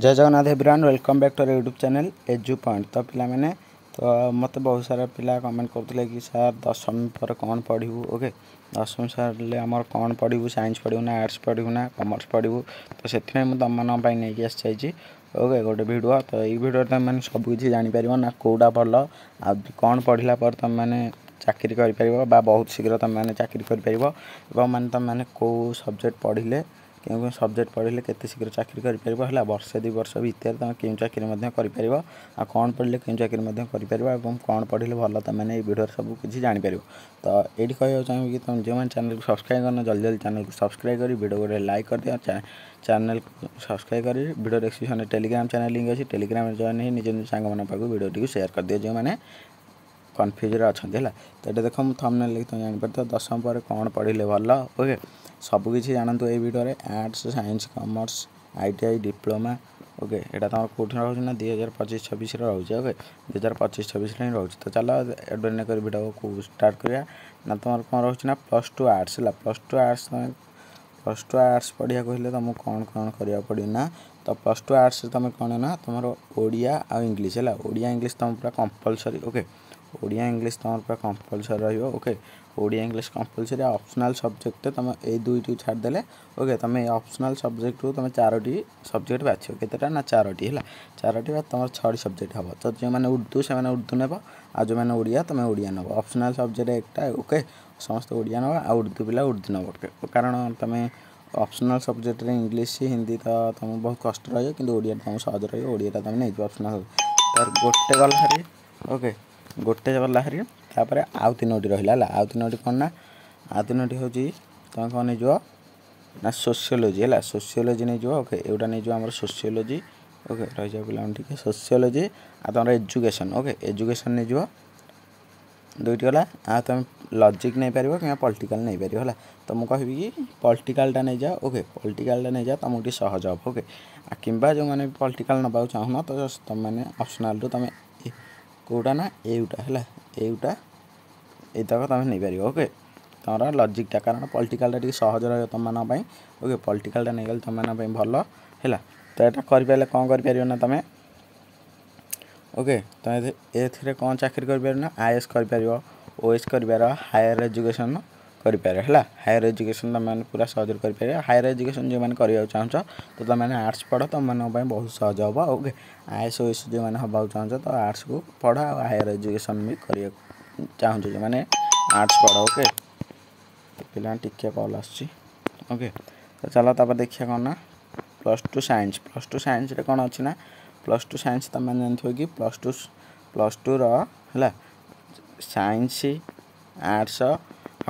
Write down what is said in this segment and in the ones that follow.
जय Jagannath everyone welcome back to YouTube channel Edu Point. तो पिला मैंने तो मत बहुत सारा पिला कमेंट करते कि सर दशम पर कौन पढ़ू। ओके दशम सारे आमर कौन पढ़ू, साइंस पढ़ू ना आर्ट्स पढ़ू ना कॉमर्स पढ़ू। तो से तुम नहीं आसी ओके गोटे भिडियो। तो ये भिडियो तुम मैंने सबकि जापर ना कौटा भल आ कौन पढ़ला पर तुम मैंने चाकरी कर बहुत शीघ्र तुम मैंने चाकरी कर माने तुम मैंने कौ सब्जेक्ट पढ़ले क्यों सब्जेक्ट पढ़ले केते शीघ्र चाकरी कर वर्षे 2 वर्ष भितर तुम क्यों चाकरी कर आ कौन पढ़ले क्यों चाकरी कर कौन पढ़ले भल तुम मैंने भिडियो सब किसी जापर। तो ये कहना चाहिए कि तुम जो मैंने चैनल को सब्सक्राइब करना जल्दी जल्दी चैनल को सब्सक्राइब कर वीडियो को लाइक कर दिया। चैनल को सब्सक्राइब कर video description Telegram channel link अच्छी टेलीग्राम जॉइन ही निज निज सांग पाक वीडियो शेयर कर दिए जो मैंने कन्फ्यूज अच्छा है। तो ये देख मुझे थंबनेल लिख तुम जापर दशम पर कौन पढ़ले भल। ओके सबकि जानतु ये video arts science commerce ITI diploma. Okay यहाँ तुम कौट रोचे ना 2025-26 रोचे। ओके 2025-26 ही रोचे। तो चलो एडवेंट कर वीडियो को स्टार्ट करिया ना तुम कौन रोचे ना +2 आर्ट्स है +2 आर्ट्स पढ़िया कहले तुमको कौन कौन करा पड़ो ना। तो +2 आर्ट्स तुम कौन ना तुम ओडिया आ इंग्लीश है ओडिया इंग्लीश तुम पूरा कंपलसरी। ओके ओडिया इंग्लीश तुम पूरा कंपलसरी रही। Okay Odia English compulsory optional subject तुम ये दुईटी छाड़देले। ओके तुम ऑप्शनल सब्जेक्ट को तुम 4टी सब्जेक्ट बाछ केतेटा ना 4टी है 4टी बाद तुम 6टी सब्जेक्ट हम। तो जो मैंने उर्दू से उर्दू नेब आ जो मैंने ओडिया तुम ओडिया नब ऑप्शनल सब्जेक्ट एकटा। ओके समस्त ओडिया नब आ उर्दू पिला उर्दू नब कारण तुम ऑप्शनल सब्जेक्ट इंग्लीश हिंदी तो तुम बहुत कष्ट रही कि ओडिया तुम सहज रही ओडिया तुम नहीं ऑप्शनल गोटे गला हारी। ओके गोटे गला हारी तापर आउ 3टी रहा आउ 3टी कौन ना आउ 3टी हूँ तुम कौन नहीं ना सोशियोलोजी है सोशियोलोजी नहीं जाओ। ओके एटा नहीं जाओ आम सोशियोलोजी। ओके रही जाओ पे ठीक सोशियोलोजी आ तुम एजुकेशन। ओके एजुकेशन नहीं जाओ दुईटी गला आ तुम लॉजिक नहीं पार कि पॉलिटिकल नहीं पार है। तो मुझे कहि कि पॉलिटिकलटा नहीं जाओ। ओके पॉलिटिकलटा नहीं जाओ तुमको सहज हम। ओके कि जो मैंने पॉलिटिकल नवा चाहूना तो तुम मैंने ऑप्शनल रू तुम कौटा ना एटा है एटा तक तुम नहीं पार। ओके तुम लॉजिकटा कारण पॉलिटिकलटा टी सहज रहा तुम मानी। ओके पॉलिटिकलटा नहीं गले तुम मानी भल है। तो यहाँ कर कौन कर ना तुम। ओके तो ये कौन चाकरी कर ना IAS कर OS कर हायर एजुकेशन कर है हायर एजुकेशन तुम मैंने पूरा सहज कर हायर एजुकेशन जो मैंने करने चाहछ तो तुम मैंने आर्ट्स पढ़ तुम मैं बहुत सहज हम। ओके IAS OS जो मैंने हवा चाहछ तो आर्ट्स को पढ़ हायर एजुकेशन भी कर चाहूँ जो मैंने आर्ट्स पढ़। ओके तो पिला टिके कॉल आसची। ओके तो चलो तापर देखिए कौन ना +2 साइंस +2 कौन अच्छी ना +2 साइंस तुम मैंने जानते कि +2 है साइंस आर्ट्स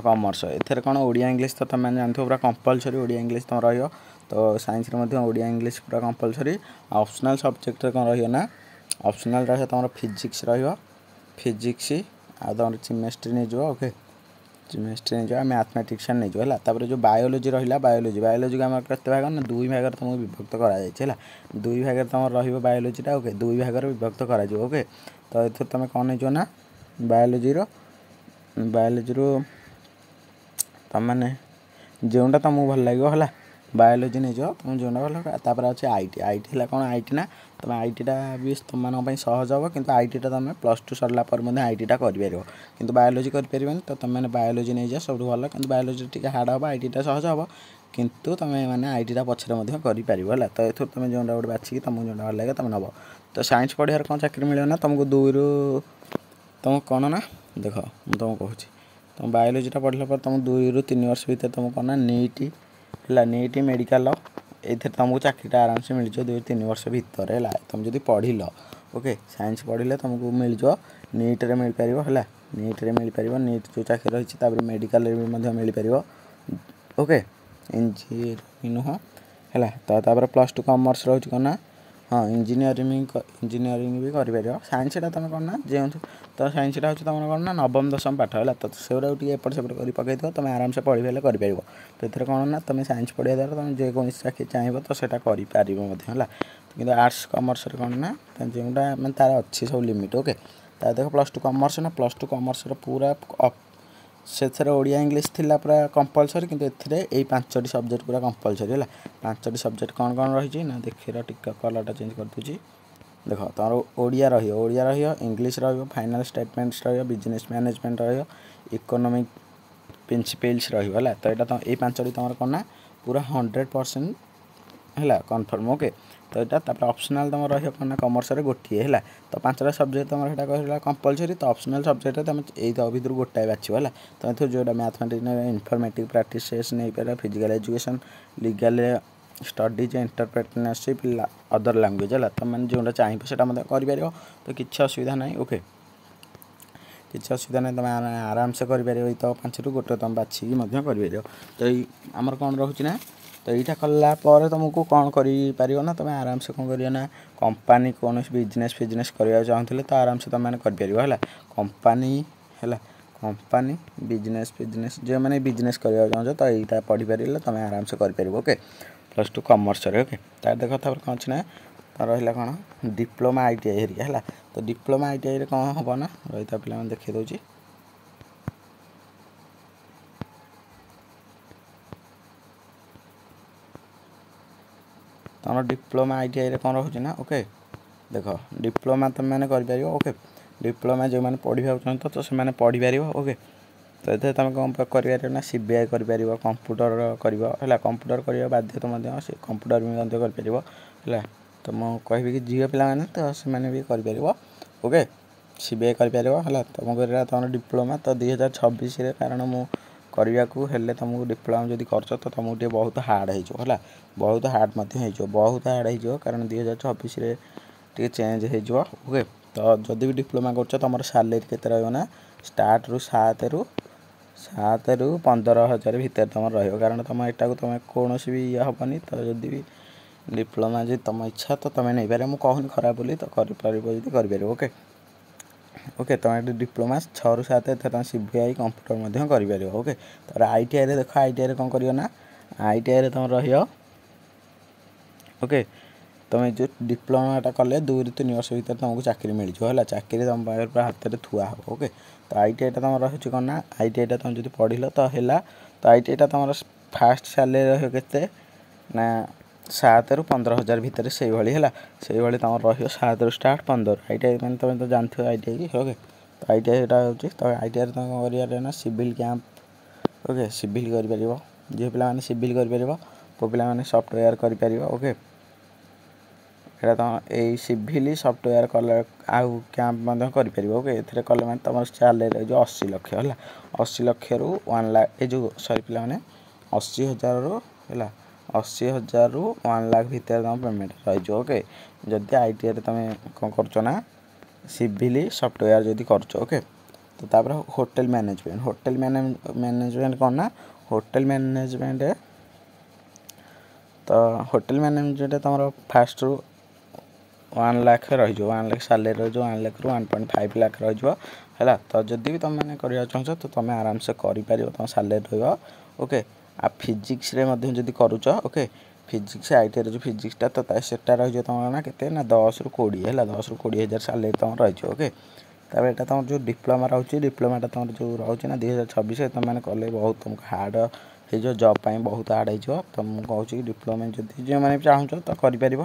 कॉमर्स एथेर कौन ओडिया इंग्लीश तो तुम मैंने जानते पूरा कंपलसरी ओडिया इंग्लीश तुम रही। तो साइंस ओडिया इंग्लीश पूरा कंपलसरी। ऑप्शनल सब्जेक्ट कौन रही ना ऑप्शनल रही तुम फिजिक्स फिजिक्स आ तुम केमिस्ट्री नहीं जाओ। ओके केमिस्ट्री नहीं जाओ मैथमेटिक्स नहीं जाओ है। जो बायोलोजी रहा बायोलोजी को आम केते भाग ना 2 भाग तुमको विभक्त कर 2 भाग तुम रयोलोजीटा। ओके 2 भाग विभक्त कर। ओके तो ये तुम कौन नहीं ना बायोलोजी तुम मैंने जोटा तुमको भल लगे है बायोलोजी नहीं जाओ तुम जो भल। अच्छे IT है कौन IT ना तुम ITटा भी तुम मैं सहज हम कि ITटा तुम +2 सरला ITटा कर कि बायोलोजी कर तो तुम मैंने बायोलोजी नहीं जाओ सब भल कि बायोलोजी टी हार्ड हम ITटा सहज हम किंतु तुम मैंने ITटा पछरे है। तो ये तुम जो गोटे बाछिकी तुमको जो भल लगे तुम नब। तो साइंस पढ़ार कौन चाकरी मिले ना तुमको 2 रू तुम कौन ना देख मुझे तुमको कहूँ तुम बायोलोजीटा पढ़ला पर तुम 2 रू 3 वर्ष भर तुमको कौन ना नीट मेडिकल ये तुमको चाकरीटा आराम से मिल 2-3 वर्ष भितर है तुम जब पढ़ल। ओके साइंस पढ़ले तुमको मिल नीट्रे मिल पार है नीट्रे मिल पार नीट जो चाकरी रही मेडिकल मिल पार। ओके इंजीनियरिंग नुह है तो +2 कॉमर्स रोच कौन ना हाँ इंजीनियरिंग भी कर साइंसटा तुम कौन ना जो तो साइंसटा हूँ तुम कौन ना नवम दशम पाठ है। तो से एपट सेपट कर पकई तुम आराम से पढ़ी कर तो ये कौन ना तुम साइंस पढ़िया द्वारा तुम जेको चाकरी चाहिए तो सेटा कर है। कि आर्ट्स कॉमर्स कौन ना जोटा मैं तार अच्छी सब लिमिट। ओके तो देख +2 कॉमर्स ना +2 कॉमर्स पूरा से ओडिया इंग्लिश थिला पूरा कंपलसरी किंतु एथिरे एई 5टी सब्जेक्ट पूरा कंपलसरी है 5टी सब्जेक्ट कौन कौन रही ना देखिए टिका कलरटा चेंज कर दूची देख तुम ओडिया रही English final statements business management economic principles है तो यहाँ तुम ये 5टी तुम कौन ना पूरा 100% है कन्फर्म ओके तो यहाँ ऑप्शनल तुम रही कौन कमर्स गोटे है तो 5टा सब्जेक्ट तुम यहाँ कहला कंपलसरी तो ऑप्शनल सब्जेक्ट तुम यही भर गोटाए बाछव है तुम जो मैथमेटिक्स इनफॉर्मेटिव प्रैक्टिस नहीं पार physical education legal studies entrepreneurship other language है तुम मैंने जो चाहिए से कर तो किसी असुविधा ना ओके किसी असुविधा नहीं तुम आराम से कर तो 5 गोटे तुम बाछिकी कर तो आमर कौन रोचे ना तो यहाँ कलापर तुमको कौन कर ना तुम आराम से कौन कर ना कंपनी कौन बिजनेस फिजनेस करने चाहूँगे तो आराम से तुम मैंने कर कंपनी है कंपनी बिजनेस फिजनेस जो मैंने बिजनेस करने चाहो तो यहाँ पढ़ी पारे तुम आराम से कर ओके +2 कमर्स ओके तार देख कौन अच्छे ना रहा कौन डिप्लोमा ITI हेरिका है तो डिप्लोमा ITI कौन हम ना रही था पे देखी दूसरी तुम डिप्लोमा ITI कौन रोचे ना ओके देख डिप्लोमा तुम मैंने कर ओके डिप्लोमा जो मैंने पढ़ा चाहते तो से पढ़ी पार ओके तो ये तुम कौन कर ना CBI कर कंप्यूटर कर कंप्यूटर करवा बाध्य से कंप्यूटर भी कर तो मुझे कहि कि झील पे तो से भी कर ओके CBI कर तुम कर तुम डिप्लोमा तो 2026 कारण मु करने को हेल्ले तुमको डिप्लोमा जब कर तो तुमको बहुत हार्ड है बहुत हार्ड बहुत हार्ड हो कारण 2026 टे चेंज हो ओके तो जदि भी डिप्लोमा कर तुम सैलरी के रहा स्टार्ट रु 7 रु 15,000 भितर तुम रही कारण तुम यहाँ को तुम कौन भी ये हेनी तो जदि भी डिप्लोमा जी तुम इच्छा तो तुम नहीं पारे मुझे कहूनी खराब बोली तो कर ओके ओके तुम ये डिप्लोमा 6 रु 7 तुम CBI कंप्यूटर कर ओके तो ITI देख ITI कौन कर ना ITI तुम रही ओके तुम जो डिप्लोमाटा कले 2 ରୁ 3 वर्ष भर तुमको चाकरी मिल जाए चाकरी तुम पूरा हाथ में थुआ हो ओके तो ITI तुम रही कौन ना ITI तुम जो पढ़ल तो है तो ITI तुम फास्ट सैलरी रही ना 7 ରୁ 15,000 भितर से भाई तुम रही 7 ରୁ स्टार्ट 15 ITI मैंने तुम तो जानते हो ITI की ओके तो ITI हो तो ITI तुम कौन कर सिविल कैंप ओके सिविल कर झील पे सिविल कर पुओ पे सॉफ्टवेयर कर ओके ये तुम यही सिविल सॉफ्टवेयर कले आउ कैंप कर ओके ये कले मैंने तुम सैलरी जो 80 लाख है 80 लाख रु 1 लाख ये जो सॉरी पे 80,000 रु है 80,000 रु 1 लाख भितर तुम पेमेंट रही ओके जदि ITI तुम कौन कर सिविल सॉफ्टवेयर जदि कर ओके तो तापर होटल मैनेजमेंट कौन ना होटल मैनेजमेंट तो होटल मैनेजमेंट तुम फास्ट रु 1 लाख रही 1 लाख सैलरी रही 1 लाख रु 1.5 लाख रही है तो जदि भी तुम मैंने करवा चाहो तो तुम आराम से कर तुम सैलरी रही ओके आ फिजिक्स रे जदि करुच ओके फिजिक्स ITI जो फिजिक्सटा तो सेटा रही तुम ना के ना 10 ରୁ 20 है 10 ରୁ 20,000 सैलरी तुम रही ओके तब यहाँ तुम जो डिप्लोमा रोचे डिप्लोमाटा तुम जो रोचे ना 2026 तुम मैंने कले बहुत तुमको हार्ड हो जॉब बहुत हार्ड हो तो मुझे कहूँ कि डिप्लोमा जब जो मैंने चाहूँ तो कर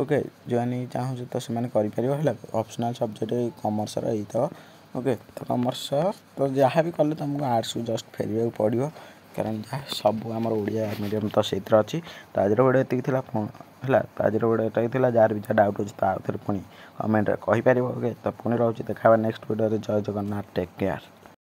ओके जो मैंने चाहूँ तो से कर ऑप्शनल सब्जेक्ट कमर्स रही तो ओके तो कमर्स तो जहाँ भी कले तुमको आर्ट्स को जस्ट फेर पड़ो कारण जहाँ सब आम ओडिया मीडियम तो से अच्छी तो आज गोटे ये है तो आज गोटे ये जार भी डाउट अच्छे तो आउ थे पुणी कमेंट कहीपर ओके तो पुणी रोचे देखा नेक्स्ट वीडियो जय जगन्नाथ टेक केयर।